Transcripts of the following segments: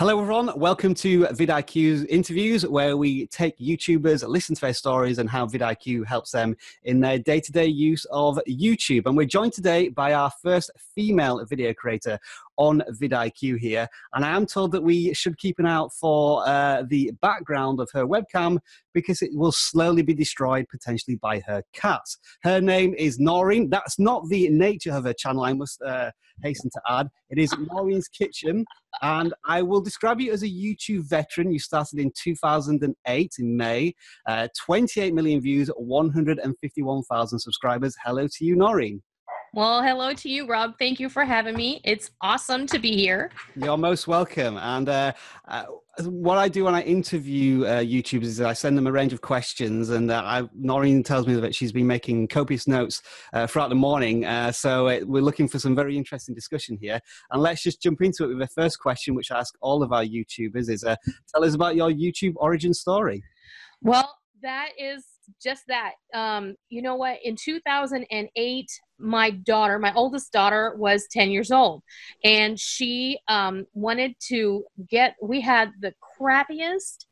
Hello everyone, welcome to vidIQ's interviews where we take YouTubers, listen to their stories and how vidIQ helps them in their day-to-day use of YouTube. And we're joined today by our first female video creator on vidIQ here. And I am told that we should keep an eye out for the background of her webcam because it will slowly be destroyed potentially by her cat. Her name is Noreen. That's not the nature of her channel, I must hasten to add. It is Noreen's Kitchen. And I will describe you as a YouTube veteran. You started in 2008 in May, 28 million views, 151,000 subscribers. Hello to you, Noreen. Well, hello to you, Rob. Thank you for having me. It's awesome to be here. You're most welcome. And what I do when I interview YouTubers is I send them a range of questions, and Noreen tells me that she's been making copious notes throughout the morning. So we're looking for some very interesting discussion here. And let's just jump into it with the first question, which I ask all of our YouTubers, is tell us about your YouTube origin story. Well, that is just that. You know what? In 2008, my oldest daughter was 10 years old, and she wanted to we had the crappiest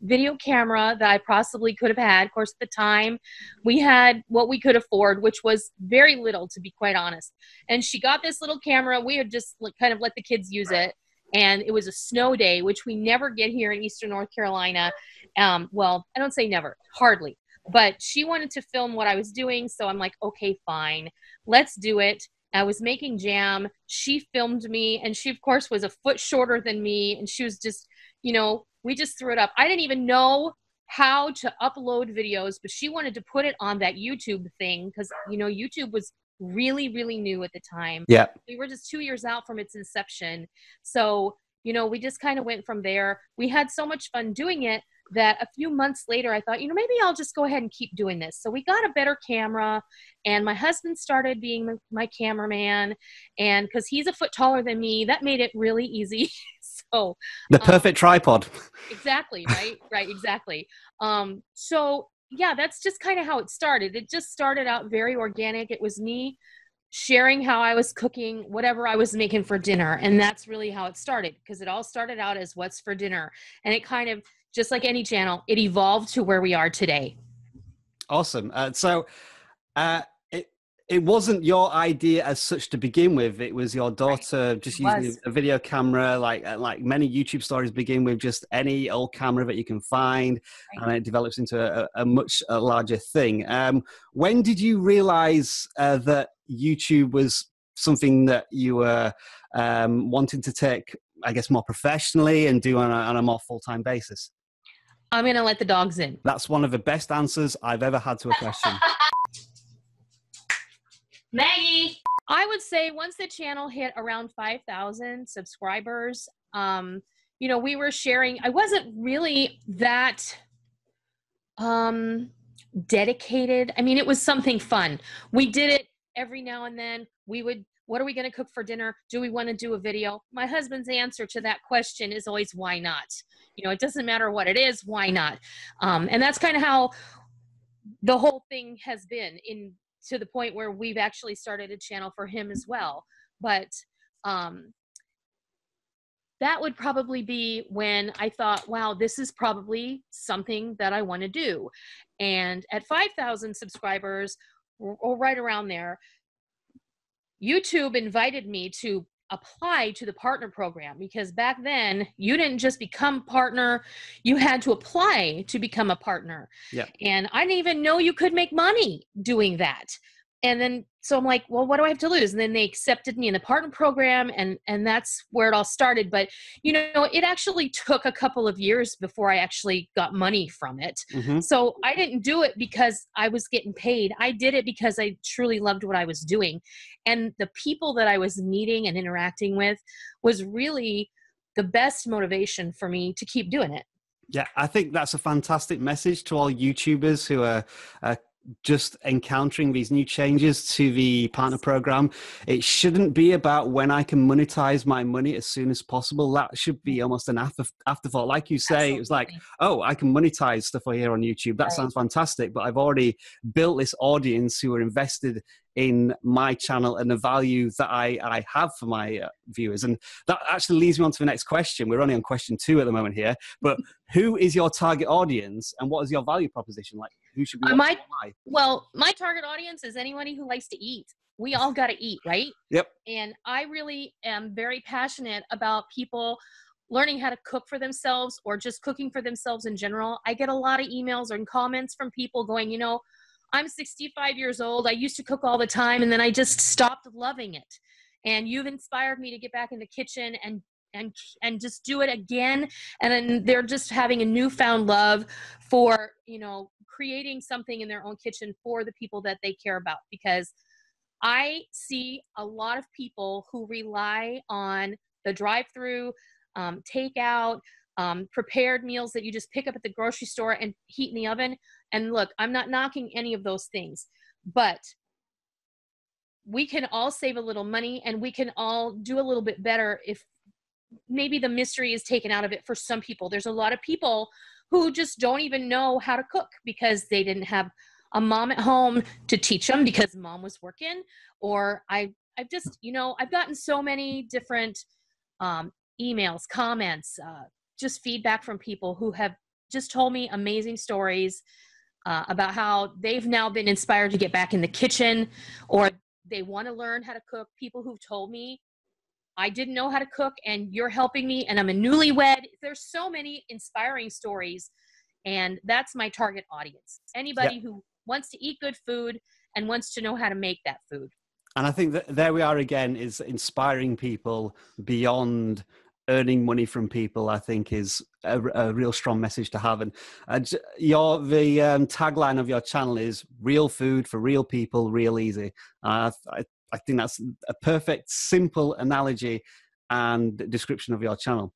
video camera that I possibly could have had. Of course, at the time, we had what we could afford, which was very little, to be quite honest. And she got this little camera. We had just kind of let the kids use it. And it was a snow day, which we never get here in Eastern North Carolina. Well, I don't say never, hardly. But she wanted to film what I was doing, so I'm like, okay, fine, let's do it. I was making jam. She filmed me, and she, of course, was a foot shorter than me, and she was just, you know, we just threw it up. I didn't even know how to upload videos, but she wanted to put it on that YouTube thing because, you know, YouTube was really, really new at the time. Yeah. We were just 2 years out from its inception. So, you know, we just kind of went from there. We had so much fun doing it that a few months later, I thought, you know, maybe I'll just go ahead and keep doing this. So we got a better camera, and my husband started being my cameraman, and because he's a foot taller than me, that made it really easy. So the perfect tripod. Exactly, right, exactly. So yeah, that's just kind of how it started. It just started out very organic. It was me sharing how I was cooking, whatever I was making for dinner. And that's really how it started, because it all started out as what's for dinner. And it kind of, just like any channel, it evolved to where we are today. Awesome. It wasn't your idea as such to begin with. It was your daughter just using a video camera, like many YouTube stories begin with just any old camera that you can find, and it develops into a much larger thing. When did you realize that YouTube was something that you were wanting to take, I guess, more professionally and do on a more full-time basis? I'm going to let the dogs in. That's one of the best answers I've ever had to a question. Maggie! I would say once the channel hit around 5,000 subscribers, you know, we were sharing. I wasn't really that dedicated. I mean, it was something fun. We did it every now and then. What are we going to cook for dinner? Do we want to do a video? My husband's answer to that question is always, why not? You know, it doesn't matter what it is, why not? And that's kind of how the whole thing has been, to the point where we've actually started a channel for him as well. But that would probably be when I thought, wow, this is probably something that I want to do. And at 5,000 subscribers, or right around there, YouTube invited me to apply to the partner program, because back then you didn't just become partner, you had to apply to become a partner. Yeah. And I didn't even know you could make money doing that. And then, so I'm like, well, what do I have to lose? And then they accepted me in the partner program, and that's where it all started. But, you know, it actually took a couple of years before I actually got money from it. Mm-hmm. So I didn't do it because I was getting paid. I did it because I truly loved what I was doing. And the people that I was meeting and interacting with was really the best motivation for me to keep doing it. Yeah, I think that's a fantastic message to all YouTubers who are just encountering these new changes to the partner program. It shouldn't be about when I can monetize my money as soon as possible. That should be almost an afterthought. Like you say, Absolutely. It was like, oh, I can monetize stuff here on YouTube. That sounds fantastic, but I've already built this audience who are invested in my channel and the value that I have for my viewers. And that actually leads me on to the next question. We're only on question 2 at the moment here, but who is your target audience and what is your value proposition? Like, who should be watching why? Well, my target audience is anybody who likes to eat. We all got to eat, right? Yep. And I really am very passionate about people learning how to cook for themselves or just cooking for themselves in general. I get a lot of emails and comments from people going, you know, I'm 65 years old. I used to cook all the time and then I just stopped loving it. And you've inspired me to get back in the kitchen and just do it again. And then they're just having a newfound love for, you know, creating something in their own kitchen for the people that they care about. Because I see a lot of people who rely on the drive-through, takeout, prepared meals that you just pick up at the grocery store and heat in the oven. And look, I'm not knocking any of those things, but we can all save a little money and we can all do a little bit better if maybe the mystery is taken out of it for some people. There's a lot of people who just don't even know how to cook because they didn't have a mom at home to teach them because mom was working. Or I've just, you know, I've gotten so many different emails, comments, just feedback from people who have just told me amazing stories about how they've now been inspired to get back in the kitchen, or they want to learn how to cook. People who've told me, I didn't know how to cook and you're helping me and I'm a newlywed. There's so many inspiring stories, and that's my target audience. Anybody who wants to eat good food and wants to know how to make that food. And I think that there we are again, is inspiring people beyond earning money from people, I think is a real strong message to have. And the tagline of your channel is real food for real people, real easy. I think that's a perfect, simple analogy and description of your channel.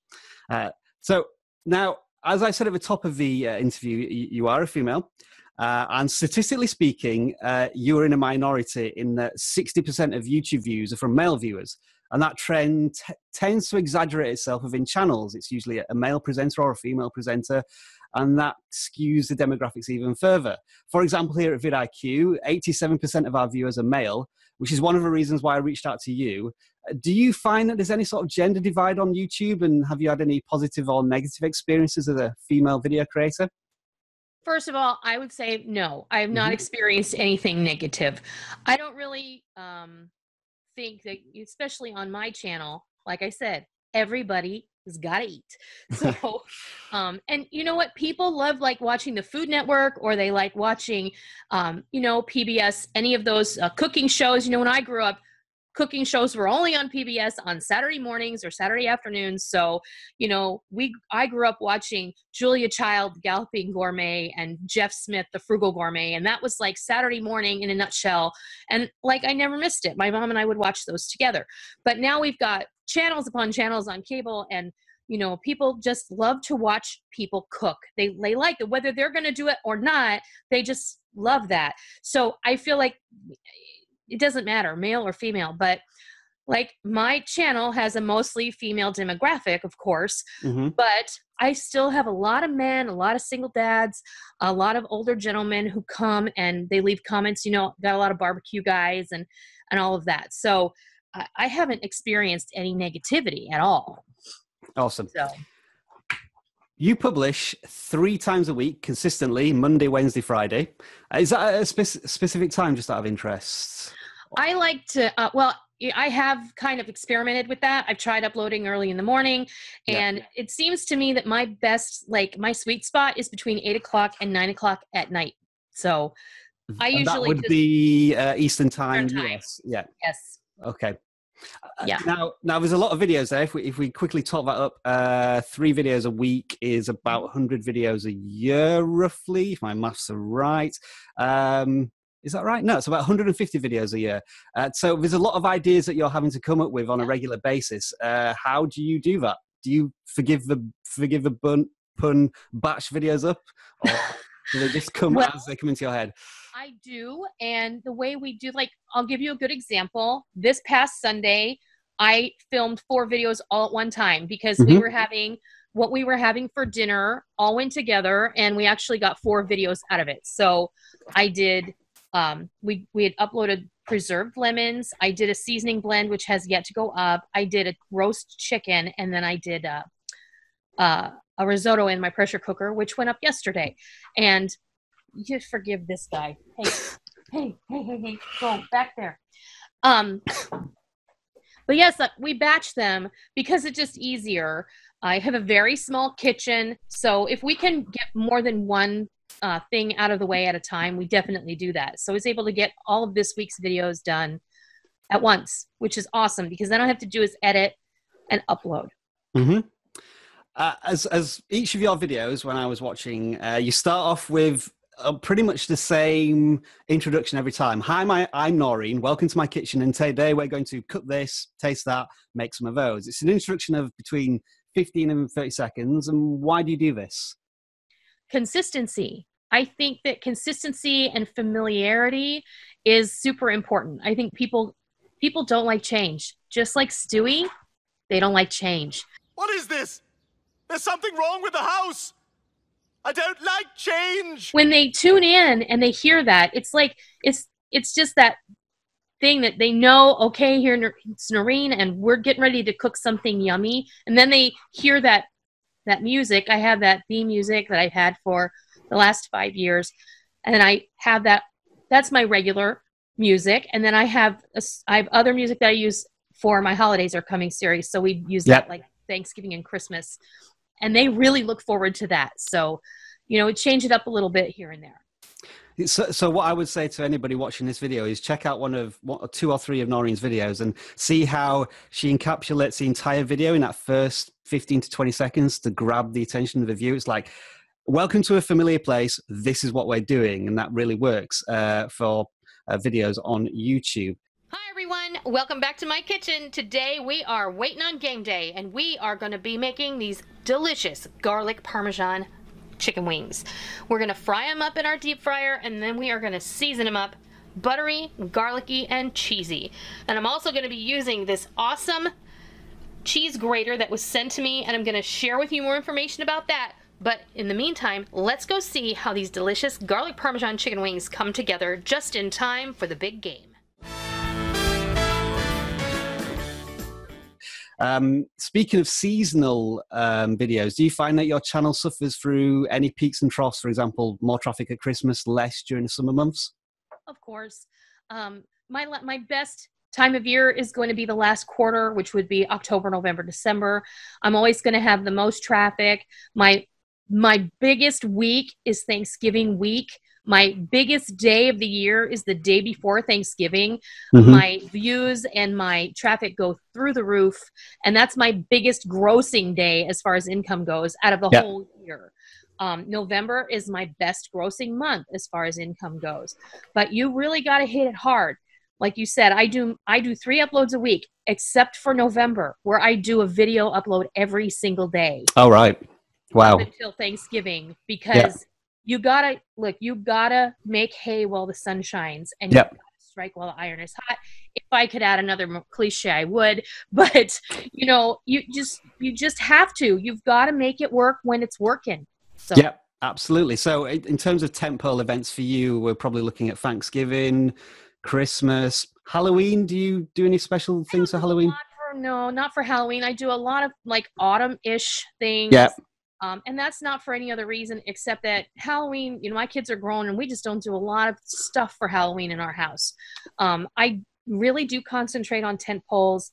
So now, as I said at the top of the interview, you are a female. And statistically speaking, you are in a minority in that 60% of YouTube views are from male viewers. And that trend tends to exaggerate itself within channels. It's usually a male presenter or a female presenter, and that skews the demographics even further. For example, here at vidIQ, 87% of our viewers are male, which is one of the reasons why I reached out to you. Do you find that there's any sort of gender divide on YouTube, and have you had any positive or negative experiences as a female video creator? First of all, I would say no. I have not experienced anything negative. I don't really think that, especially on my channel, like I said, everybody has got to eat. So, and you know what? People love like watching the Food Network, or they like watching, you know, PBS, any of those cooking shows. You know, when I grew up, cooking shows were only on PBS on Saturday mornings or Saturday afternoons. So, you know, I grew up watching Julia Child, Galloping Gourmet, and Jeff Smith, The Frugal Gourmet. And that was like Saturday morning in a nutshell. And like, I never missed it. My mom and I would watch those together. But now we've got channels upon channels on cable, and, you know, people just love to watch people cook. They like it, whether they're going to do it or not. They just love that. So I feel like it doesn't matter, male or female, but like my channel has a mostly female demographic, of course, but I still have a lot of men, a lot of single dads, a lot of older gentlemen who come and they leave comments, you know, got a lot of barbecue guys and all of that. So I haven't experienced any negativity at all. Awesome. So you publish 3 times a week consistently, Monday, Wednesday, Friday. Is that a specific time, just out of interest? I like to, well, I have kind of experimented with that. I've tried uploading early in the morning, and it seems to me that my best, like my sweet spot is between 8 o'clock and 9 o'clock at night. So I usually that would be Eastern time. Yes. Yeah. Yes. Okay. Yeah. Now there's a lot of videos there. If we quickly top that up, 3 videos a week is about 100 videos a year, roughly, if my maths are right. Is that right? No, it's about 150 videos a year. So there's a lot of ideas that you're having to come up with on a regular basis. How do you do that? Do you forgive the pun batch videos up, or do they just come as they come into your head? I do. And the way we do, like, I'll give you a good example. This past Sunday, I filmed 4 videos all at one time because we were having what we were having for dinner all went together, and we actually got 4 videos out of it. So I did, we had uploaded preserved lemons. I did a seasoning blend, which has yet to go up. I did a roast chicken, and then I did a risotto in my pressure cooker, which went up yesterday. And you forgive this guy. Hey, go back there. But yes, we batch them because it's just easier. I have a very small kitchen, so if we can get more than one thing out of the way at a time, we definitely do that. So I was able to get all of this week's videos done at once, which is awesome because then all I have to do is edit and upload. Mm-hmm. As each of your videos, when I was watching, you start off with pretty much the same introduction every time. Hi, I'm Noreen. Welcome to my kitchen, and today we're going to cook this, taste that, make some of those. It's an introduction of between 15 and 30 seconds. And why do you do this? Consistency. I think that consistency and familiarity is super important. I think people don't like change. Just like Stewie, they don't like change. What is this? There's something wrong with the house. I don't like change. When they tune in and they hear that, it's like it's just that thing that they know, okay, here it's Noreen and we're getting ready to cook something yummy. And then they hear that music. I have that theme music that I've had for the last 5 years. And I have that's my regular music. And then I have other music that I use for my holidays are coming series. So we use that like Thanksgiving and Christmas. And they really look forward to that. So, change it up a little bit here and there. So what I would say to anybody watching this video is check out one or two or three of Noreen's videos and see how she encapsulates the entire video in that first 15 to 20 seconds to grab the attention of the viewer. It's like, welcome to a familiar place. This is what we're doing. And that really works for videos on YouTube. Hi everyone, welcome back to my kitchen. Today we are waiting on game day and we are going to be making these delicious garlic parmesan chicken wings. We're going to fry them up in our deep fryer and then we are going to season them up buttery, garlicky, and cheesy. And I'm also going to be using this awesome cheese grater that was sent to me and I'm going to share with you more information about that. But in the meantime, let's go see how these delicious garlic parmesan chicken wings come together just in time for the big game. Speaking of seasonal videos, do you find that your channel suffers through any peaks and troughs? For example, more traffic at Christmas, less during the summer months? Of course. My best time of year is going to be the last quarter, which would be October, November, December. I'm always going to have the most traffic. My biggest week is Thanksgiving week. My biggest day of the year is the day before Thanksgiving. Mm-hmm. My views and my traffic go through the roof. And that's my biggest grossing day as far as income goes out of the whole year. November is my best grossing month as far as income goes. But you really got to hit it hard. Like you said, I do 3 uploads a week, except for November, where I do a video upload every single day. Oh, right. Wow. Until Thanksgiving, because you gotta make hay while the sun shines, and you gotta strike while the iron is hot. If I could add another cliche, I would, but you just have to. You've got to make it work when it's working. So. Yeah, absolutely. So in terms of tentpole events for you, we're probably looking at Thanksgiving, Christmas, Halloween. Do you do any special things for Halloween? No, not for Halloween. I do a lot of like autumn-ish things. Yeah. And that's not for any other reason except that Halloween, my kids are grown and we just don't do a lot of stuff for Halloween in our house. I really do concentrate on tent poles.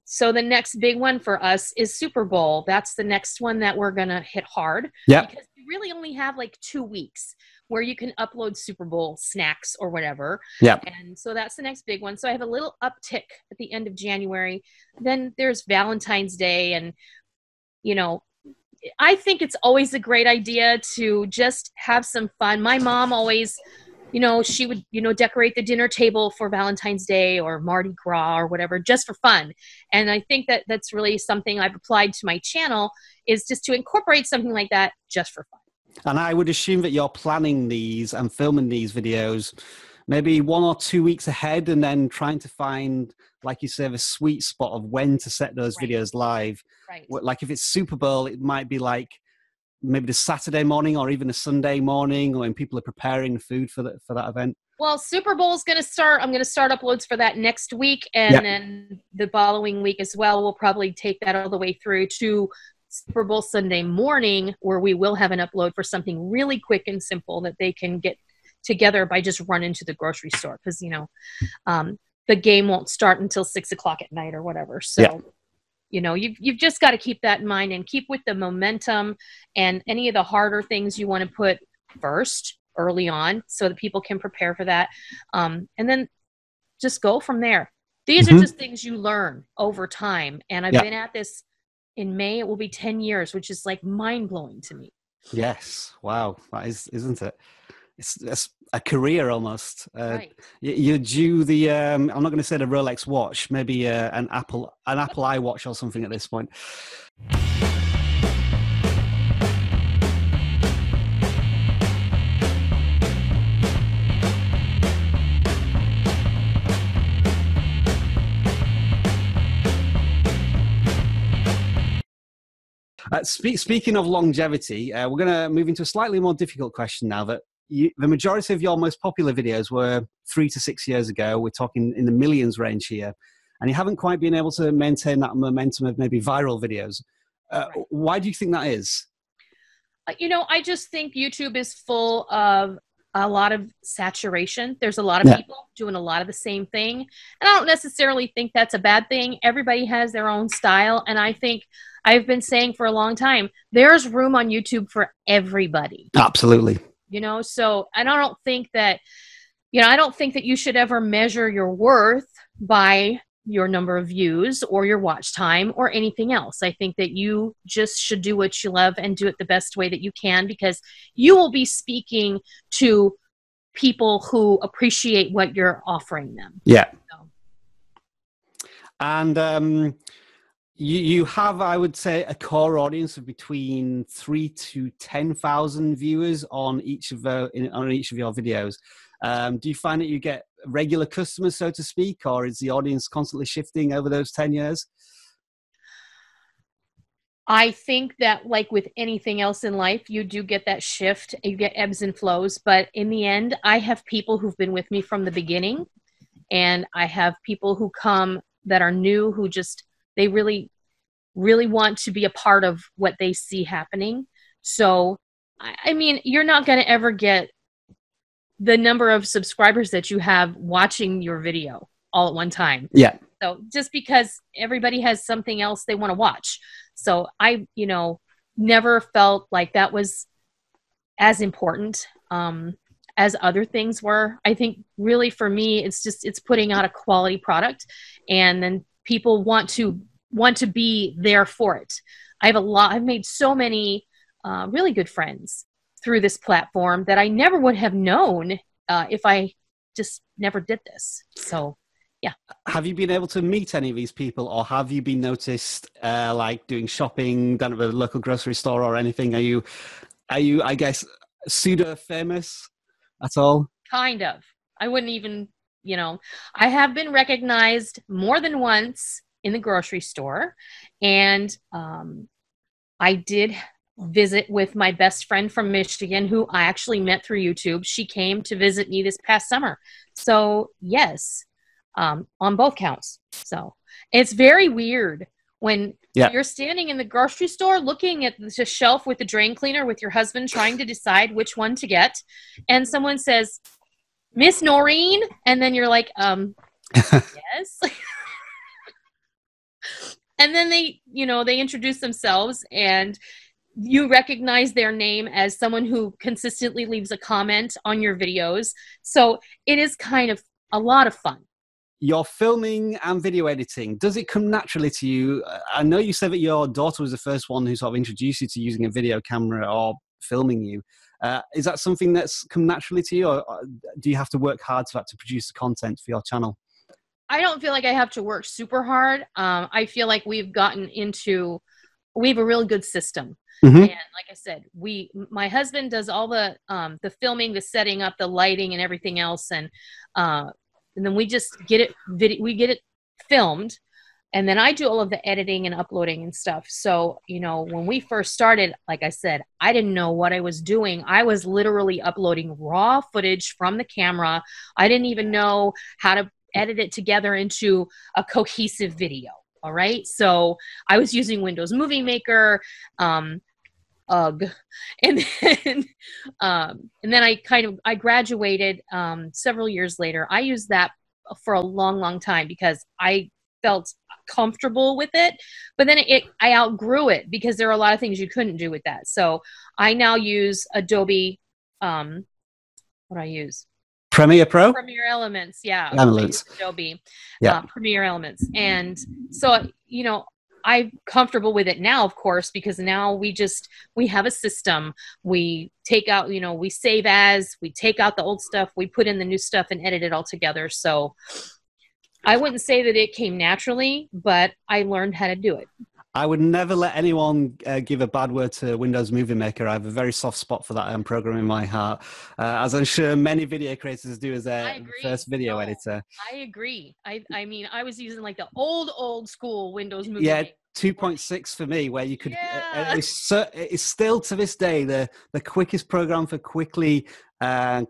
So the next big one for us is Super Bowl. That's the next one that we're going to hit hard. Yeah. Because we really only have like 2 weeks where you can upload Super Bowl snacks or whatever. Yeah. And so that's the next big one. So I have a little uptick at the end of January. Then there's Valentine's Day and I think it's always a great idea to just have some fun. My mom always, she would, decorate the dinner table for Valentine's Day or Mardi Gras or whatever, just for fun. And I think that that's really something I've applied to my channel is just to incorporate something like that just for fun. And I would assume that you're planning these and filming these videos maybe 1 or 2 weeks ahead and then trying to find, like you say, the sweet spot of when to set those videos live. Right. Like if it's Super Bowl, it might be like maybe the Saturday morning or even a Sunday morning when people are preparing food for that event. Well, Super Bowl is going to start. I'm going to start uploads for that next week. And then the following week as well, we'll probably take that all the way through to Super Bowl Sunday morning, where we will have an upload for something really quick and simple that they can get together by just running to the grocery store. Because, the game won't start until 6 o'clock at night or whatever. So, you've just got to keep that in mind and keep with the momentum and any of the harder things you want to put first early on so that people can prepare for that. And then just go from there. These are just things you learn over time. And I've been at this in May. It will be 10 years, which is like mind blowing to me. Yes. Wow. That is, isn't it? It's a career almost. Right. You're due the, I'm not going to say the Rolex watch, maybe an Apple iWatch or something at this point. Speaking of longevity, we're going to move into a slightly more difficult question now. That the majority of your most popular videos were 3 to 6 years ago. We're talking in the millions range here. And you haven't quite been able to maintain that momentum of maybe viral videos. Why do you think that is? I just think YouTube is full of a lot of saturation. There's a lot of people doing a lot of the same thing. And I don't necessarily think that's a bad thing. Everybody has their own style. And I think I've been saying for a long time, there's room on YouTube for everybody. Absolutely. So I don't think that, I don't think that you should ever measure your worth by your number of views or your watch time or anything else. I think that you just should do what you love and do it the best way that you can, because you will be speaking to people who appreciate what you're offering them. Yeah. And you have, I would say, a core audience of between 3,000 to 10,000 viewers on each of your videos. Do you find that you get regular customers, so to speak, or is the audience constantly shifting over those 10 years? I think that, like with anything else in life, you do get that shift. You get ebbs and flows. But in the end, I have people who've been with me from the beginning. And I have people who come that are new, who just, they really, really want to be a part of what they see happening. So, I mean, you're not going to ever get the number of subscribers that you have watching your video all at one time. Yeah. So just because everybody has something else they want to watch. So I, never felt like that was as important as other things were. I think really for me, it's putting out a quality product, and then people want to be there for it. I've made so many really good friends through this platform that I never would have known if I just never did this. So, yeah. Have you been able to meet any of these people, or have you been noticed like doing shopping down at the local grocery store or anything? Are you, I guess, pseudo famous at all? Kind of. I wouldn't even, I have been recognized more than once in the grocery store, and I did visit with my best friend from Michigan, who I actually met through YouTube. She came to visit me this past summer. So yes, on both counts. So it's very weird when you're standing in the grocery store looking at the shelf with the drain cleaner with your husband trying to decide which one to get, and someone says, "Miss Noreen," and then you're like, yes. And then they introduce themselves, and you recognize their name as someone who consistently leaves a comment on your videos. So it is kind of a lot of fun. Your filming and video editing, does it come naturally to you? I know you said that your daughter was the first one who sort of introduced you to using a video camera or filming you. Is that something that's come naturally to you, or do you have to work hard for that to produce the content for your channel? I don't feel like I have to work super hard. I feel like we have a really good system. Mm-hmm. And like I said, my husband does all the filming, the setting up, the lighting, and everything else, and then we just get it. We get it filmed. And then I do all of the editing and uploading and stuff. So, you know, when we first started, like I said, I didn't know what I was doing. I was literally uploading raw footage from the camera. I didn't even know how to edit it together into a cohesive video. All right. So I was using Windows Movie Maker, UGG. And then I graduated several years later. I used that for a long, long time because I felt comfortable with it, but then I outgrew it because there are a lot of things you couldn't do with that. So I now use Adobe, what do I use? Premiere Pro? Premiere Elements, yeah. Elements. Adobe, yeah. Premiere Elements. And so, you know, I'm comfortable with it now, of course, because now we have a system. We take out, you know, we save as, we take out the old stuff, we put in the new stuff and edit it all together. So I wouldn't say that it came naturally, but I learned how to do it. I would never let anyone give a bad word to Windows Movie Maker. I have a very soft spot for that program in my heart, as I'm sure many video creators do as their first video editor. I agree. I mean, I was using like the old school Windows Movie Maker. Yeah, 2.6 for me, where you could, it's still to this day the quickest program for quickly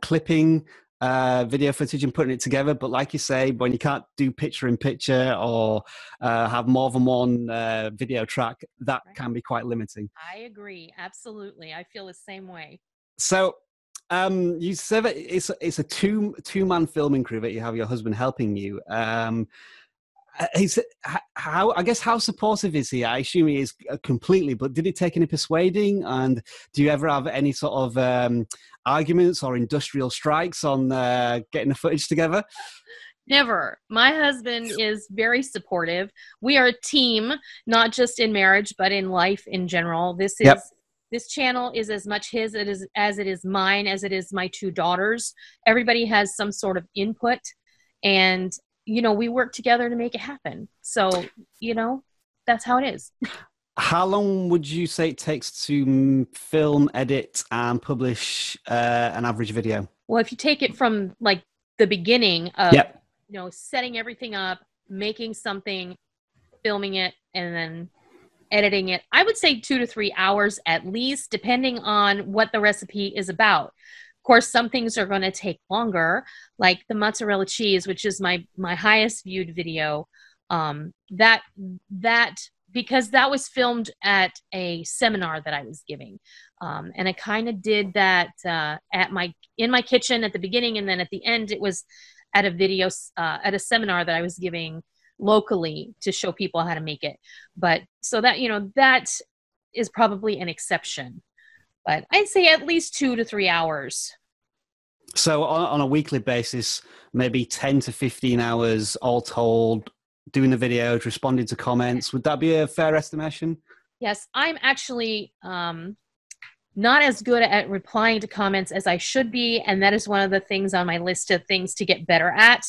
clipping video footage and putting it together. But like you say, when you can't do picture in picture or have more than one video track, that can be quite limiting. I agree. Absolutely. I feel the same way. So you said that it's a two-man filming crew that you have your husband helping you. How supportive is he? I assume he is completely, but did it take any persuading? And do you ever have any sort of arguments or industrial strikes on getting the footage together? Never. My husband is very supportive. We are a team, not just in marriage, but in life in general. This channel is as much his as it is mine, as it is my two daughters. Everybody has some sort of input, and you know, we work together to make it happen. So, you know, that's how it is. How long would you say it takes to film, edit, and publish an average video? Well, if you take it from like the beginning of, you know, setting everything up, making something, filming it, and then editing it, I would say 2 to 3 hours at least, depending on what the recipe is about. Of course, some things are going to take longer, like the mozzarella cheese, which is my highest viewed video. Because that was filmed at a seminar that I was giving, and I kind of did that in my kitchen at the beginning, and then at the end it was at a seminar that I was giving locally to show people how to make it. But so that, you know, that is probably an exception. But I'd say at least 2 to 3 hours. So on a weekly basis, maybe 10 to 15 hours all told, doing the videos, responding to comments. Would that be a fair estimation? Yes, I'm actually not as good at replying to comments as I should be. And that is one of the things on my list of things to get better at.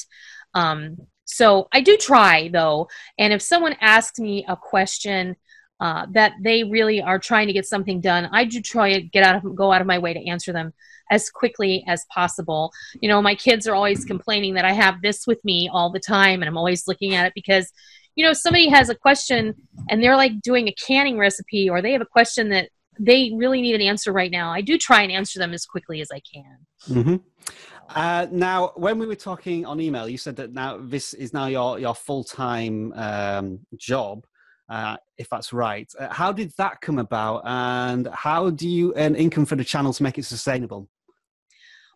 So I do try, though. And if someone asks me a question that they really are trying to get something done, I do try to go out of my way to answer them as quickly as possible. You know, my kids are always complaining that I have this with me all the time, and I'm always looking at it because, you know, somebody has a question and they're like doing a canning recipe, or they have a question that they really need an answer right now. I do try and answer them as quickly as I can. Mm-hmm. Now, when we were talking on email, you said that now this is now your full-time job. If that's right. How did that come about, and how do you earn income for the channel to make it sustainable?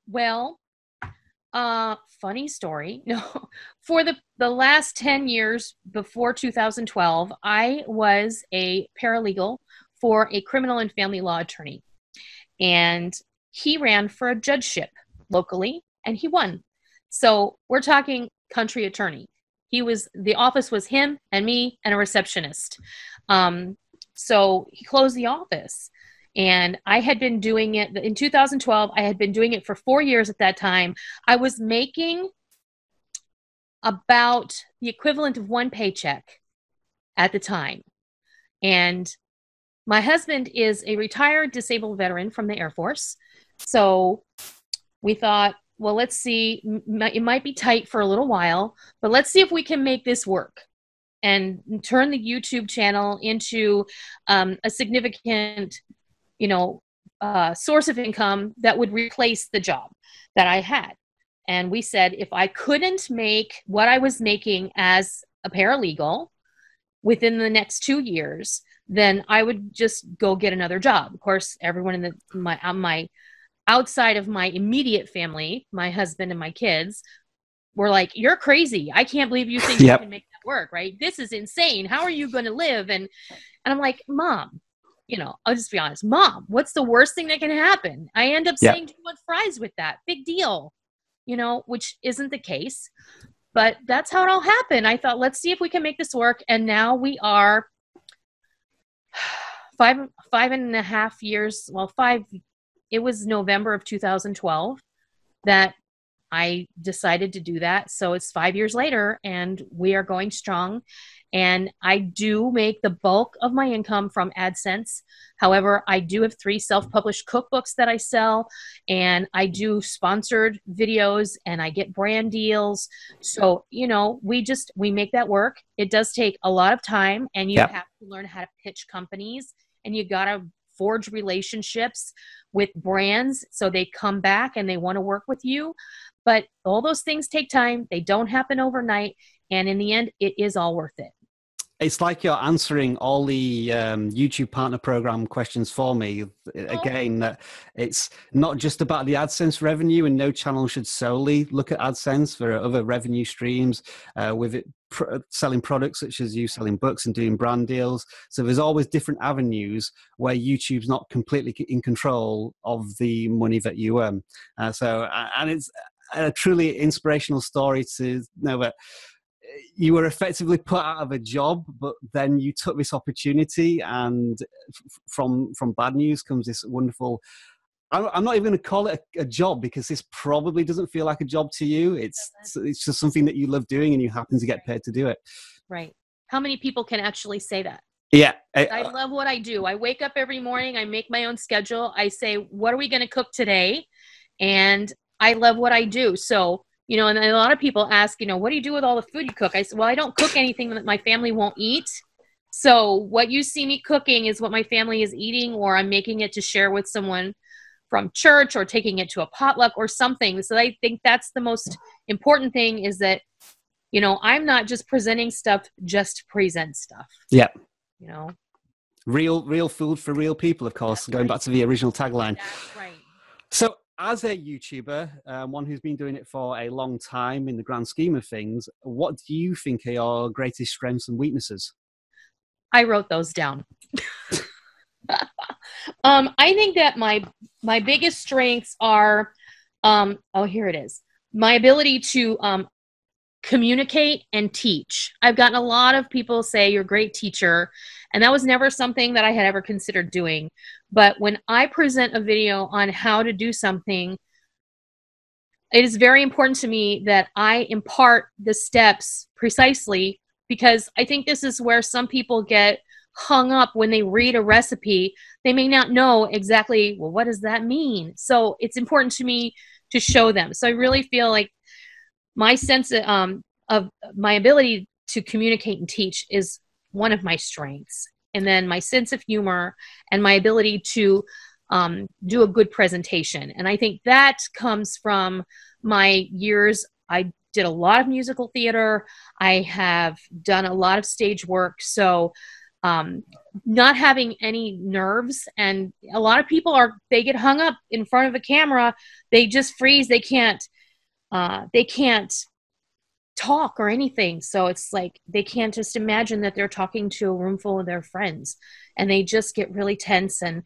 Well, funny story. No, for the last 10 years before 2012, I was a paralegal for a criminal and family law attorney. And he ran for a judgeship locally, and he won. So we're talking country attorney. The office was him and me and a receptionist. So he closed the office, and I had been doing it in 2012. I had been doing it for 4 years at that time. I was making about the equivalent of one paycheck at the time. And my husband is a retired disabled veteran from the Air Force. So we thought, well, let's see, it might be tight for a little while, but let's see if we can make this work. and turn the YouTube channel into a significant, you know, source of income that would replace the job that I had. And we said, if I couldn't make what I was making as a paralegal within the next 2 years, then I would just go get another job. Of course, everyone in my outside of my immediate family, my husband and my kids, were like, "You're crazy. I can't believe you think you can make that work, right? This is insane. How are you going to live?" And I'm like, "Mom, you know, I'll just be honest. Mom, what's the worst thing that can happen? I end up saying, do you want fries with that? Big deal." You know, which isn't the case. But that's how it all happened. I thought, let's see if we can make this work. And now we are 5.5 years. Well, it was November of 2012 that I decided to do that. So it's 5 years later and we are going strong. And I do make the bulk of my income from AdSense. However, I do have 3 self-published cookbooks that I sell, and I do sponsored videos, and I get brand deals. So, you know, we make that work. It does take a lot of time, and you have to learn how to pitch companies, and you got to forge relationships with brands so they come back and they want to work with you. But all those things take time. They don't happen overnight. And in the end, it is all worth it. It's like you're answering all the YouTube Partner Program questions for me. Again, that it's not just about the AdSense revenue, and no channel should solely look at AdSense for other revenue streams with it selling products such as you selling books and doing brand deals. So there's always different avenues where YouTube's not completely in control of the money that you earn. And it's a truly inspirational story to know that you were effectively put out of a job, but then you took this opportunity, and from bad news comes this wonderful, I'm not even going to call it a job, because this probably doesn't feel like a job to you. It's just something that you love doing and you happen to get paid to do it. Right. How many people can actually say that? Yeah. I love what I do. I wake up every morning, I make my own schedule. I say, what are we going to cook today? And I love what I do. So, you know, and a lot of people ask, you know, what do you do with all the food you cook? I said, well, I don't cook anything that my family won't eat. So what you see me cooking is what my family is eating, or I'm making it to share with someone from church, or taking it to a potluck or something. So I think that's the most important thing, is that, you know, I'm not just presenting stuff just to present stuff. Yeah. You know, real food for real people, of course, going back to the original tagline. That's right. So as a YouTuber, one who's been doing it for a long time in the grand scheme of things, what do you think are your greatest strengths and weaknesses? I wrote those down. I think that my biggest strengths are, here it is. My ability to communicate and teach. I've gotten a lot of people say you're a great teacher, and that was never something that I had ever considered doing. But when I present a video on how to do something, it is very important to me that I impart the steps precisely, because I think this is where some people get hung up when they read a recipe. They may not know exactly, well, what does that mean? So it's important to me to show them. So I really feel like my sense of my ability to communicate and teach is one of my strengths. And then my sense of humor and my ability to do a good presentation. And I think that comes from my years. I did a lot of musical theater. I have done a lot of stage work. So not having any nerves, and a lot of people they get hung up in front of a camera. They just freeze. They can't talk or anything. So it's like they can't just imagine that they're talking to a room full of their friends, and they just get really tense. And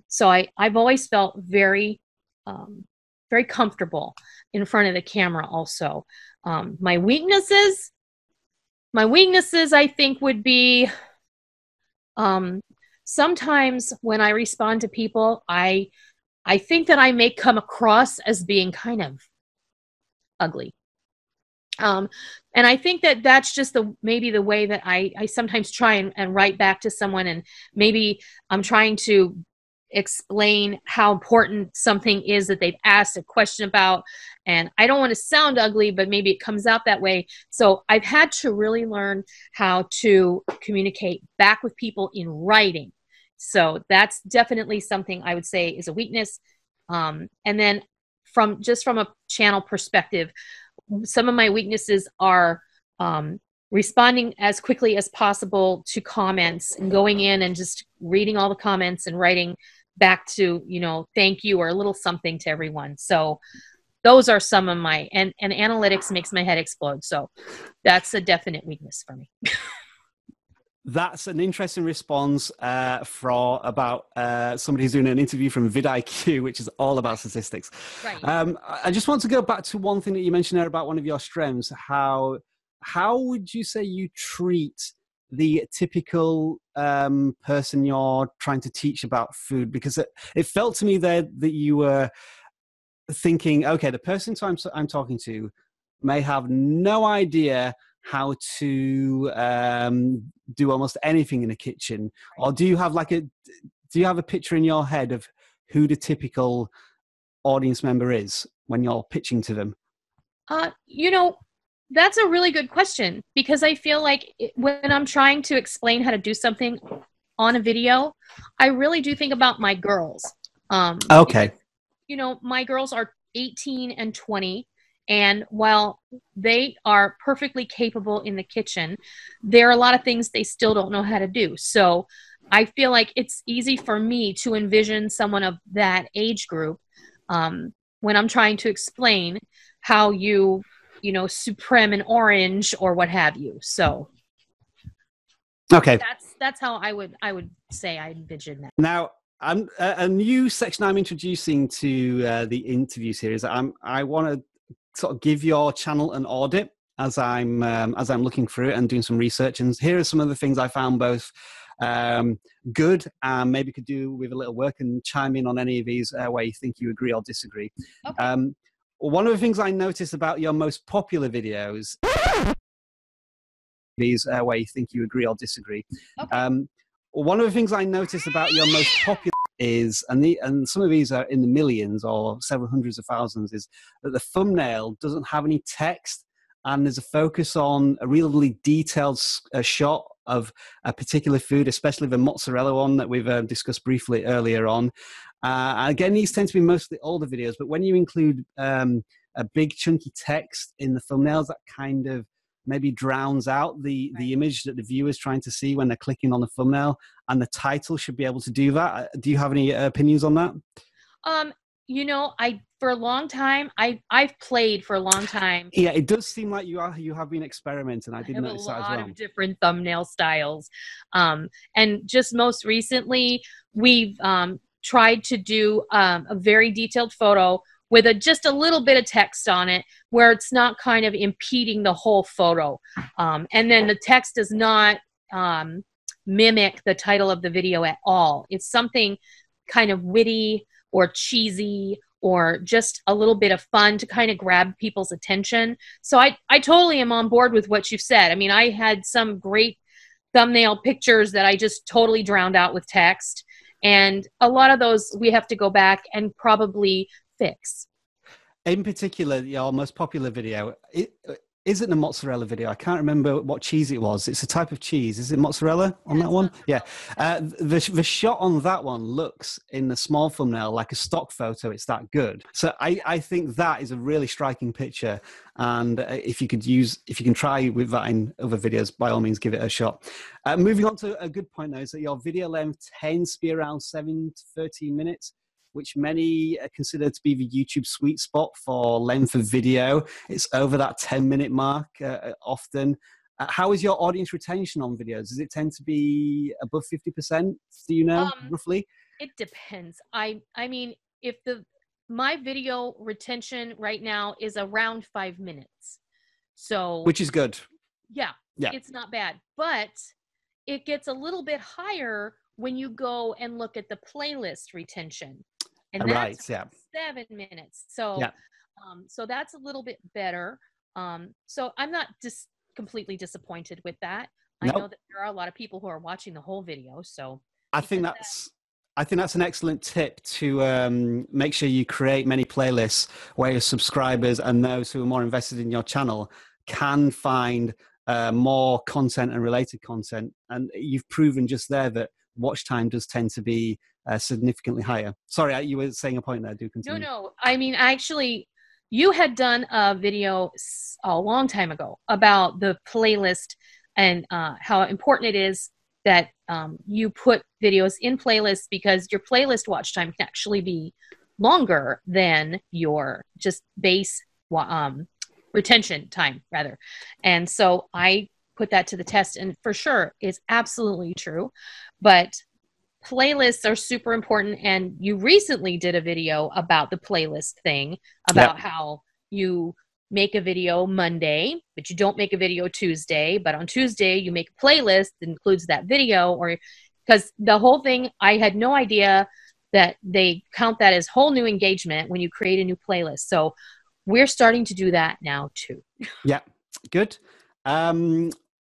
so I've always felt very, very comfortable in front of the camera also. My weaknesses, I think, would be sometimes when I respond to people, I think that I may come across as being kind of ugly. And I think that that's just maybe the way that I sometimes try and write back to someone, and maybe I'm trying to explain how important something is that they've asked a question about. And I don't want to sound ugly, but maybe it comes out that way. So I've had to really learn how to communicate back with people in writing. So that's definitely something I would say is a weakness. And then from a channel perspective, some of my weaknesses are responding as quickly as possible to comments and going in and just reading all the comments and writing back to, thank you or a little something to everyone. So those are some of my, and analytics makes my head explode. So that's a definite weakness for me. That's an interesting response for about somebody who's doing an interview from vidIQ, which is all about statistics. Right. I just want to go back to one thing that you mentioned there about one of your strengths. How would you say you treat the typical person you're trying to teach about food? Because it felt to me there that you were thinking, okay, the person I'm talking to may have no idea how to do almost anything in a kitchen. Or do you have a picture in your head of who the typical audience member is when you're pitching to them? That's a really good question, because I feel like when I'm trying to explain how to do something on a video, I really do think about my girls. Okay. Because, my girls are 18 and 20. And while they are perfectly capable in the kitchen, there are a lot of things they still don't know how to do. So I feel like it's easy for me to envision someone of that age group when I'm trying to explain how you supreme an orange or what have you. So okay, that's how I would say I envision that. Now, a new section I'm introducing to the interview series. I want to sort of give your channel an audit as I'm looking through it and doing some research. And here are some of the things I found both good and maybe could do with a little work, and chime in on any of these where you think you agree or disagree. Okay. One of the things I noticed about your most popular videos, these where you think you agree or disagree. Okay. One of the things I noticed about your most popular is, and some of these are in the millions or several hundreds of thousands, is that the thumbnail doesn't have any text, and there's a focus on a really detailed shot of a particular food, especially the mozzarella one that we've discussed briefly earlier on. Again, these tend to be mostly older videos, but when you include a big chunky text in the thumbnails, that kind of maybe drowns out the image that the viewer is trying to see when they're clicking on the thumbnail, and the title should be able to do that. Do you have any opinions on that? For a long time, I've played for a long time. Yeah, it does seem like you have been experimenting. I did notice that as well. A lot of different thumbnail styles. And just most recently, we've tried to do a very detailed photo with just a little bit of text on it, where it's not kind of impeding the whole photo. And then the text does not mimic the title of the video at all. It's something kind of witty or cheesy, or just a little bit of fun to kind of grab people's attention. So I totally am on board with what you've said. I mean, I had some great thumbnail pictures that I just totally drowned out with text. And a lot of those we have to go back and probably fix. In particular, your most popular video, is it the mozzarella video? I can't remember what cheese it was. It's a type of cheese. Is it mozzarella on that one? Yeah. The shot on that one looks, in the small thumbnail, like a stock photo. It's that good. So I think that is a really striking picture. And if you can try with that in other videos, by all means, give it a shot. Moving on to a good point, though, is that your video length tends to be around 7 to 13 minutes. Which many consider to be the YouTube sweet spot for length of video. It's over that 10-minute mark often. How is your audience retention on videos? Does it tend to be above 50%? Do you know, roughly? It depends. I mean, if my video retention right now is around 5 minutes. So, which is good. Yeah, it's not bad. But it gets a little bit higher when you go and look at the playlist retention. And that's 7 minutes. So, so that's a little bit better. So I'm not completely disappointed with that. I know that there are a lot of people who are watching the whole video. So I think that's I think that's an excellent tip to make sure you create many playlists where your subscribers and those who are more invested in your channel can find more content and related content. And you've proven just there that watch time does tend to be significantly higher. Sorry, you were saying a point there. Do continue. No. I mean, actually, you had done a video a long time ago about the playlist and how important it is that you put videos in playlists, because your playlist watch time can actually be longer than your just base retention time, rather. And so I put that to the test, and for sure, it's absolutely true. But playlists are super important, and you recently did a video about the playlist thing, about how you make a video Monday, but you don't make a video Tuesday, but on Tuesday you make a playlist that includes that video, or because the whole thing, I had no idea that they count that as whole new engagement when you create a new playlist. So we're starting to do that now too. Yeah, good.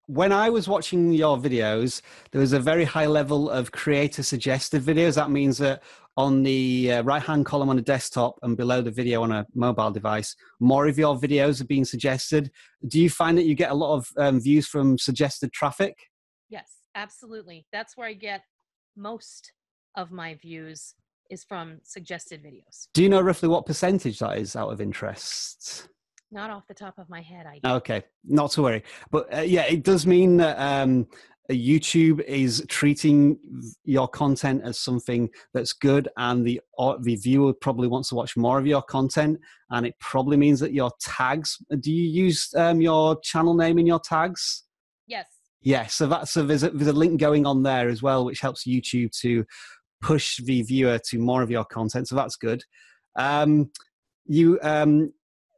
When I was watching your videos, there was a very high level of creator suggested videos. That means that on the right-hand column on a desktop and below the video on a mobile device, more of your videos are being suggested. Do you find that you get a lot of views from suggested traffic? Yes, absolutely. That's where I get most of my views, is from suggested videos. Do you know roughly what percentage that is, out of interest? Not off the top of my head, I don't. Okay, not to worry. But yeah, it does mean that YouTube is treating your content as something that's good, and the viewer probably wants to watch more of your content, and it probably means that your tags, do you use your channel name in your tags? Yes. Yeah, so there's a link going on there as well, which helps YouTube to push the viewer to more of your content, so that's good.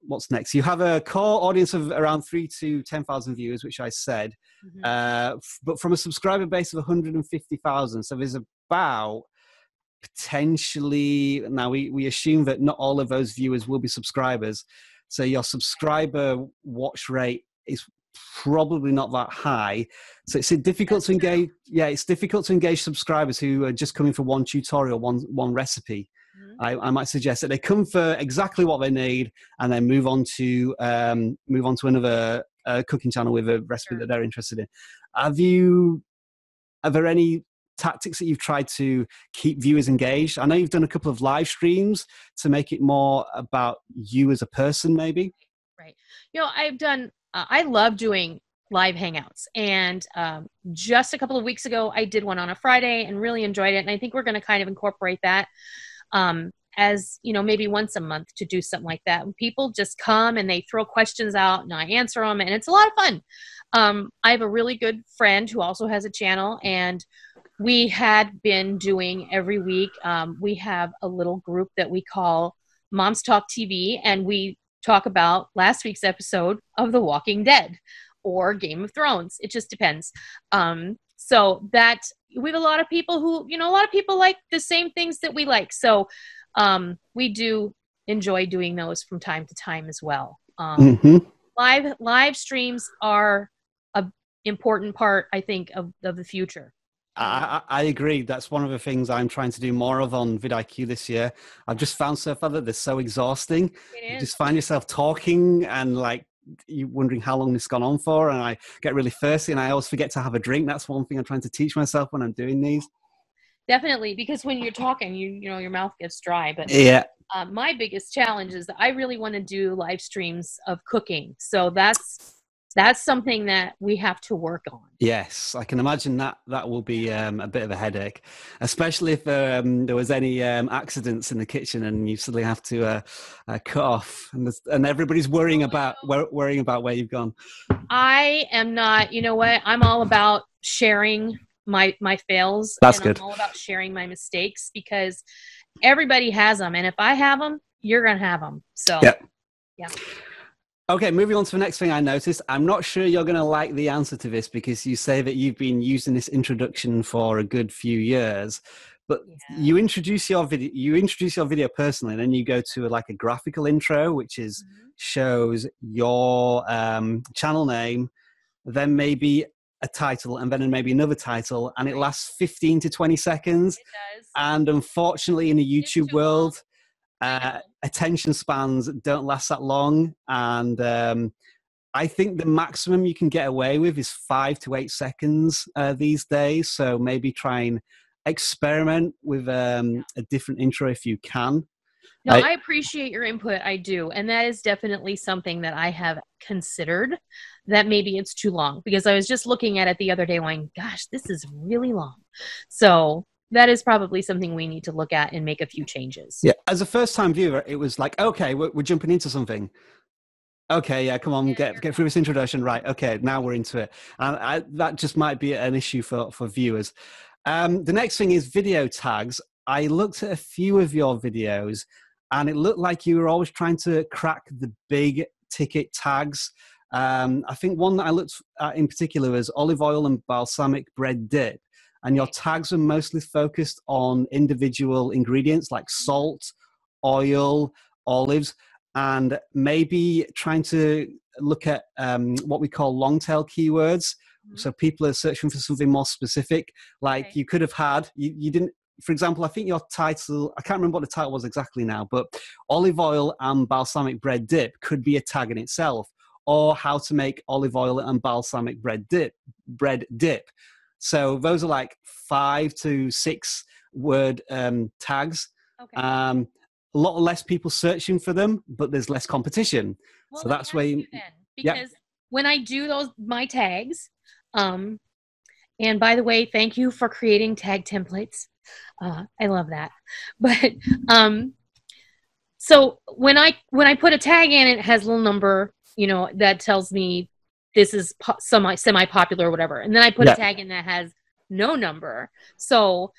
What's next? You have a core audience of around 3,000 to 10,000 viewers, which I said, but from a subscriber base of 150,000. So there's about potentially, now we assume that not all of those viewers will be subscribers. So your subscriber watch rate is probably not that high. So it's difficult to engage. Yeah, it's difficult to engage subscribers who are just coming for one tutorial, one recipe. I might suggest that they come for exactly what they need and then move on to another cooking channel with a recipe that they're interested in. Are there any tactics that you've tried to keep viewers engaged? I know you've done a couple of live streams to make it more about you as a person, maybe. Right. You know, I love doing live hangouts, and just a couple of weeks ago, I did one on a Friday and really enjoyed it. And I think we're going to kind of incorporate that as, you know, maybe once a month to do something like that. When people just come and they throw questions out and I answer them, and it's a lot of fun. I have a really good friend who also has a channel, and we had been doing every week. We have a little group that we call Moms Talk TV, and we talk about last week's episode of The Walking Dead or Game of Thrones. It just depends. So that we have a lot of people who, you know, a lot of people like the same things that we like. So we do enjoy doing those from time to time as well. Live streams are an important part, I think, of the future. I agree. That's one of the things I'm trying to do more of on vidIQ this year. I've just found so far that they're so exhausting. You just find yourself talking and like you wondering how long this has gone on for, and I get really thirsty and I always forget to have a drink. That's one thing I'm trying to teach myself when I'm doing these. Definitely, because when you're talking, you know, your mouth gets dry. But yeah, my biggest challenge is that I really want to do live streams of cooking. So that's something that we have to work on. Yes, I can imagine that will be a bit of a headache, especially if there was any accidents in the kitchen and you suddenly have to cut off, and everybody's worrying about where you've gone. I am not. You know what? I'm all about sharing my fails. That's good. I'm all about sharing my mistakes, because everybody has them, and if I have them, you're gonna have them. So yeah. Okay, moving on to the next thing I noticed. I'm not sure you're going to like the answer to this, because you say that you've been using this introduction for a good few years, but you introduce your video personally, and then you go to like a graphical intro, which is shows your channel name, then maybe a title and then maybe another title, and it Right. lasts 15 to 20 seconds. It does. And unfortunately, in the It's YouTube too long. world, I know. attention spans don't last that long. And I think the maximum you can get away with is 5 to 8 seconds these days. So maybe try and experiment with a different intro if you can. No, I appreciate your input. I do. And that is definitely something that I have considered, that maybe it's too long, because I was just looking at it the other day going, gosh, this is really long. So that is probably something we need to look at and make a few changes. Yeah. As a first time viewer, it was like, okay, we're jumping into something. Okay, yeah, come on, get through this introduction. Right, okay, now we're into it. And that just might be an issue for viewers. The next thing is video tags. I looked at a few of your videos, and it looked like you were always trying to crack the big ticket tags. I think one that I looked at in particular was olive oil and balsamic bread dip. And your tags are mostly focused on individual ingredients like salt, oil, olives, and maybe trying to look at what we call long tail keywords. Mm-hmm. So people are searching for something more specific. Like you could have had, you didn't, for example, I think your title, I can't remember what the title was exactly now, but olive oil and balsamic bread dip could be a tag in itself, or how to make olive oil and balsamic bread dip. So those are like 5 to 6 word tags. Okay. A lot less people searching for them, but there's less competition. Well, so that's where you, because when I do my tags, and by the way, thank you for creating tag templates. I love that. But so when I put a tag in, it has a little number, that tells me this is semi-popular or whatever. And then I put a tag in that has no number. So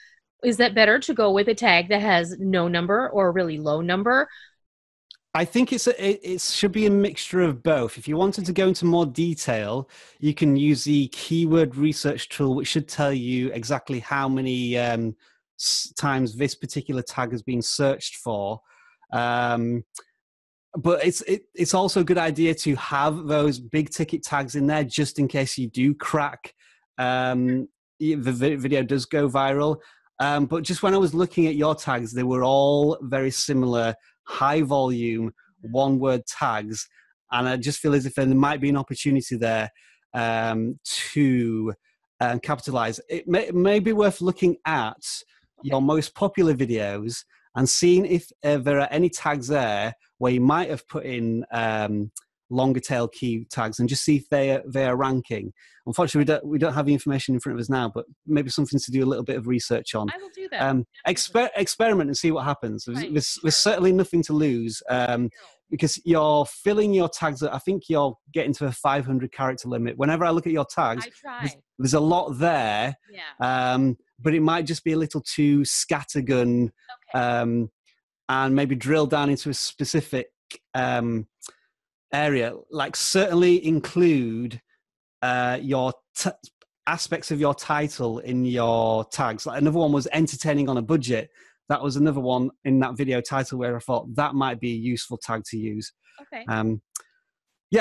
is that better to go with a tag that has no number or a really low number? I think it should be a mixture of both. If you wanted to go into more detail, you can use the keyword research tool, which should tell you exactly how many times this particular tag has been searched for. But it's also a good idea to have those big ticket tags in there just in case you do crack. The video does go viral. But just when I was looking at your tags, they were all very similar, high volume, one word tags. And I just feel as if there might be an opportunity there to capitalize. It may be worth looking at your most popular videos and seeing if there are any tags there where you might have put in longer tail key tags and just see if they are ranking. Unfortunately, we don't have the information in front of us now, but maybe something to do a little bit of research on. I will do that. Experiment and see what happens. Right. There's certainly nothing to lose because you're filling your tags. I think you're getting to a 500 character limit. Whenever I look at your tags, there's a lot there, but it might just be a little too scattergun. Okay. And maybe drill down into a specific area. Like certainly include your aspects of your title in your tags. Like another one was entertaining on a budget. That was another one in that video title where I thought that might be a useful tag to use. Okay.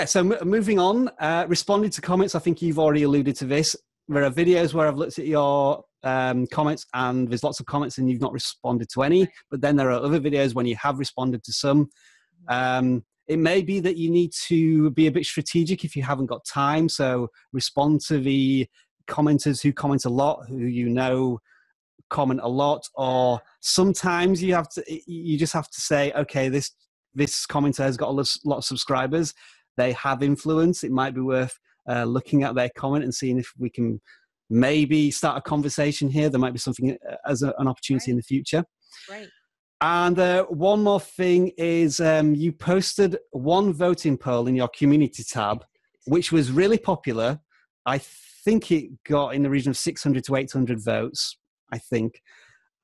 So moving on, responding to comments. I think you've already alluded to this. There are videos where I've looked at your comments and there's lots of comments and you've not responded to any, but then there are other videos when you have responded to some. It may be that you need to be a bit strategic if you haven't got time. So respond to the commenters who comment a lot, who comment a lot, or sometimes you just have to say, okay, this commenter has got a lot of subscribers. They have influence. It might be worth looking at their comment and seeing if we can maybe start a conversation here. There might be something as an opportunity in the future. Right. And one more thing is you posted one voting poll in your community tab, which was really popular. I think it got in the region of 600 to 800 votes, I think.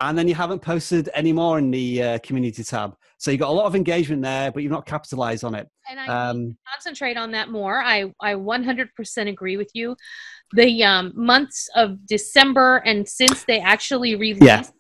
And then you haven't posted any more in the community tab. So you got a lot of engagement there, but you've not capitalized on it. And I need to concentrate on that more. I 100% agree with you. The months of December, and since they actually released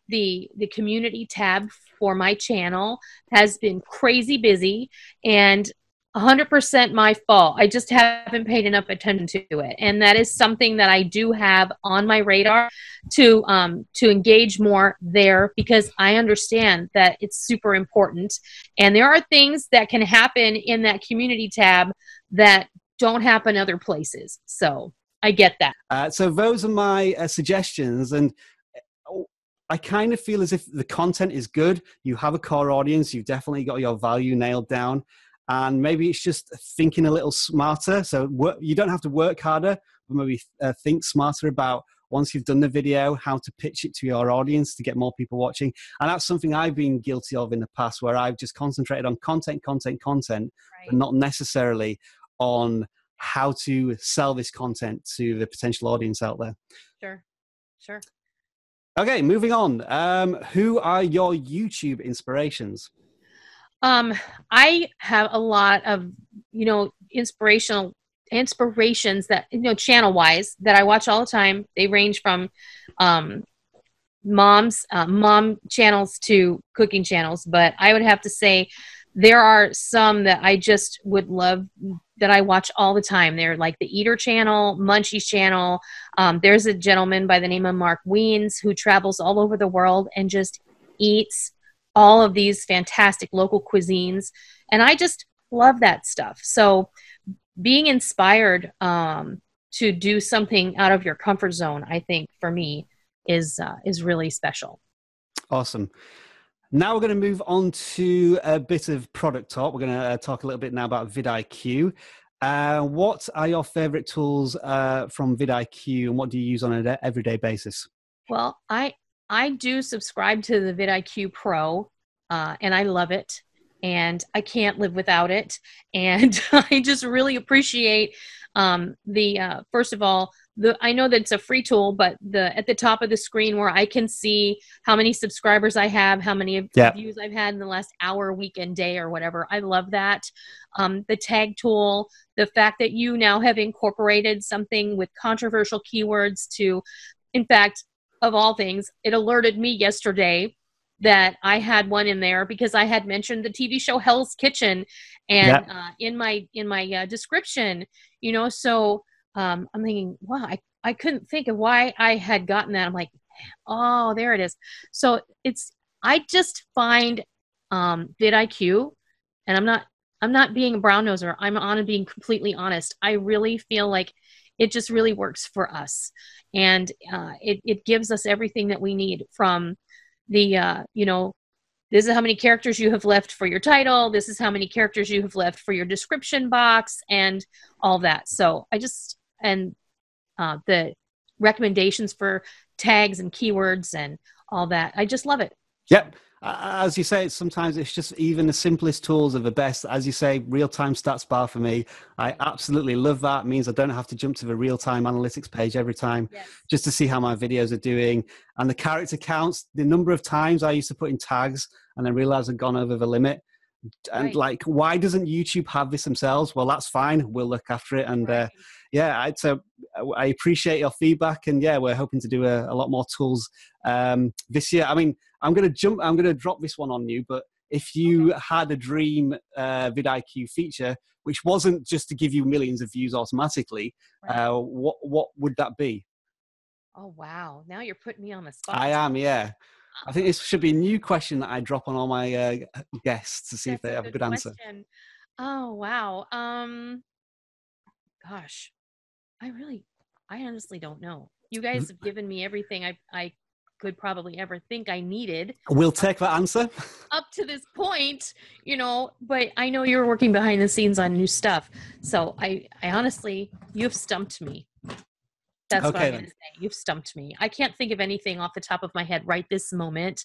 the community tab for my channel, has been crazy busy. And 100% my fault. I just haven't paid enough attention to it, and that is something that I do have on my radar to engage more there, because I understand that it's super important, and there are things that can happen in that community tab that don't happen other places. So I get that. So those are my suggestions, and I kind of feel as if the content is good. You have a core audience. You've definitely got your value nailed down. And maybe it's just thinking a little smarter. So you don't have to work harder, but maybe think smarter about, once you've done the video, how to pitch it to your audience to get more people watching. And that's something I've been guilty of in the past, where I've just concentrated on content, Right. but not necessarily on how to sell this content to the potential audience out there. Sure. Okay, moving on. Who are your YouTube inspirations? I have a lot of, inspirations that, channel wise, that I watch all the time. They range from, mom channels to cooking channels, but I would have to say there are some that I just would love, that I watch all the time. They're like the Eater channel, Munchies channel. There's a gentleman by the name of Mark Wiens who travels all over the world and just eats all of these fantastic local cuisines. And I just love that stuff. So being inspired to do something out of your comfort zone, I think for me is really special. Awesome. Now we're going to move on to a bit of product talk. We're going to talk a little bit now about vidIQ. What are your favorite tools from vidIQ, and what do you use on an everyday basis? Well, I do subscribe to the vidIQ Pro, and I love it, and I can't live without it. And I just really appreciate first of all, I know that it's a free tool, but at the top of the screen where I can see how many subscribers I have, how many views I've had in the last hour, week, and day, or whatever. I love that. The tag tool, the fact that you now have incorporated something with controversial keywords to, in fact, of all things, it alerted me yesterday that I had one in there because I had mentioned the TV show Hell's Kitchen, and in my description, so I'm thinking, wow, I couldn't think of why I had gotten that. I'm like, oh, there it is. So I just find vidIQ, and I'm not being a brown noser. I'm being completely honest. I really feel like it just really works for us, and it gives us everything that we need, from the this is how many characters you have left for your title, this is how many characters you have left for your description box, and all that. So the recommendations for tags and keywords and all that, I just love it. Yep. As you say, sometimes it's just even the simplest tools are the best. As you say, real-time stats bar for me, I absolutely love that. It means I don't have to jump to the real-time analytics page every time just to see how my videos are doing. And the character counts, the number of times I used to put in tags and then realize I'd gone over the limit. And why doesn't YouTube have this themselves? Well, that's fine. We'll look after it. And so I appreciate your feedback. And we're hoping to do a lot more tools this year. I mean, I'm going to drop this one on you, but if you had a dream vidIQ feature, which wasn't just to give you millions of views automatically, what would that be? Oh, wow. Now you're putting me on the spot. I am, yeah. I think this should be a new question that I drop on all my guests to see if they have a good answer. Oh, wow. Gosh, I honestly don't know. You guys have given me everything I could probably ever think I needed. We'll take that answer. Up to this point, but I know you're working behind the scenes on new stuff. So I honestly, you've stumped me. That's what I'm going to say. You've stumped me. I can't think of anything off the top of my head right this moment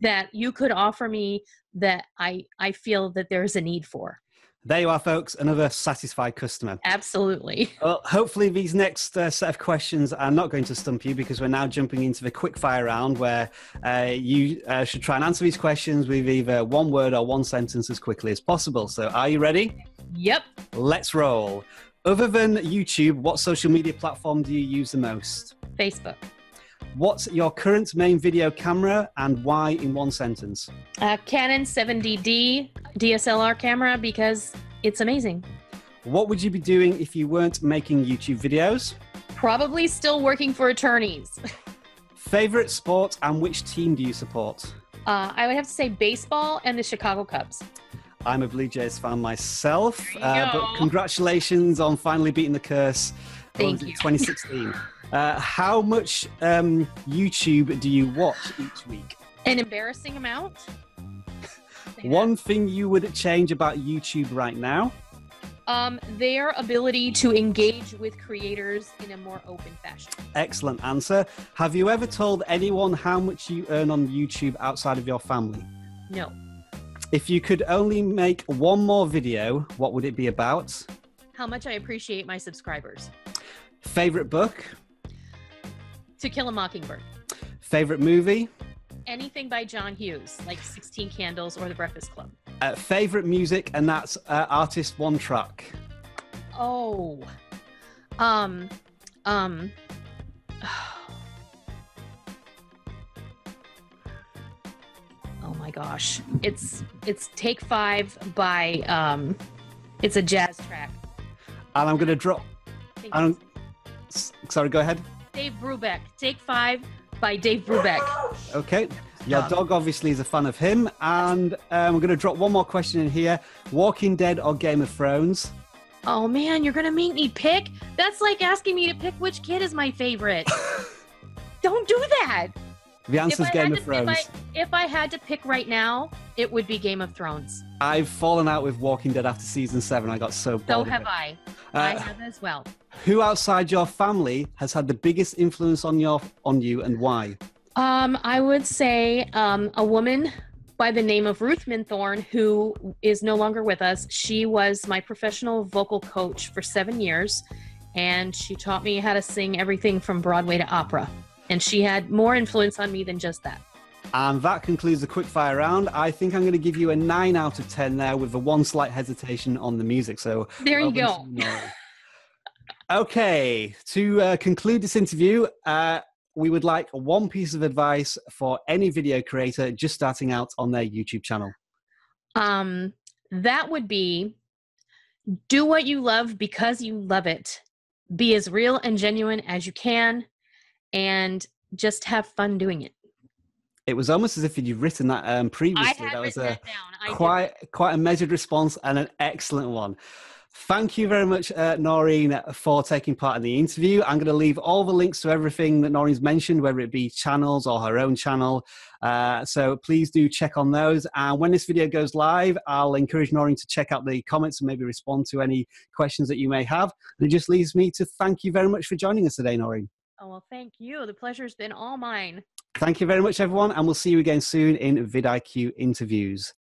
that you could offer me that I feel that there's a need for. There you are, folks. Another satisfied customer. Absolutely. Well, hopefully these next set of questions are not going to stump you, because we're now jumping into the quick fire round where you should try and answer these questions with either one word or one sentence as quickly as possible. So are you ready? Yep. Let's roll. Other than YouTube, what social media platform do you use the most? Facebook. What's your current main video camera and why in one sentence? Canon 70D DSLR camera, because It's amazing. What would you be doing if you weren't making YouTube videos? Probably still working for attorneys. Favorite sport and which team do you support? I would have to say baseball and the Chicago Cubs. I'm a Blue Jays fan myself, There you but go. congratulations on finally beating the curse. Thank you. 2016. How much YouTube do you watch each week? An embarrassing amount. Say One thing you would change about YouTube right now? their ability to engage with creators in a more open fashion. Excellent answer. Have you ever told anyone how much you earn on YouTube outside of your family? No. If you could only make one more video, what would it be about? How much I appreciate my subscribers. Favorite book? To Kill a Mockingbird. Favorite movie? Anything by John Hughes, like 16 Candles or The Breakfast Club. Favorite music, and that's artist one track. Oh. Oh my gosh. It's Take 5 by it's a jazz track. And I'm gonna drop. Sorry, go ahead. Dave Brubeck. Take 5 by Dave Brubeck. Okay. Your dog obviously is a fan of him. And we're going to drop one more question in here. Walking Dead or Game of Thrones? Oh man, you're gonna make me pick? That's like asking me to pick which kid is my favorite. Don't do that. The answer is Game of Thrones. If I had to pick right now, it would be Game of Thrones. I've fallen out with Walking Dead after season 7. I got so bored. So of have it. I. I have as well. Who outside your family has had the biggest influence on you and why? I would say a woman by the name of Ruth Minthorn, who is no longer with us. She was my professional vocal coach for 7 years, and she taught me how to sing everything from Broadway to opera. And she had more influence on me than just that. And that concludes the quickfire round. I think I'm going to give you a 9 out of 10 there with a one slight hesitation on the music. So there you go. Okay, to conclude this interview, we would like one piece of advice for any video creator just starting out on their YouTube channel. That would be, do what you love because you love it. Be as real and genuine as you can, and just have fun doing it. It was almost as if you'd written that previously. That was quite a measured response and an excellent one. Thank you very much, Noreen, for taking part in the interview. I'm going to leave all the links to everything that Noreen's mentioned, whether it be channels or her own channel. So please do check on those. And when this video goes live, I'll encourage Noreen to check out the comments and maybe respond to any questions that you may have. And it just leaves me to thank you very much for joining us today, Noreen. Oh, well, thank you. The pleasure's been all mine. Thank you very much, everyone. And we'll see you again soon in vidIQ interviews.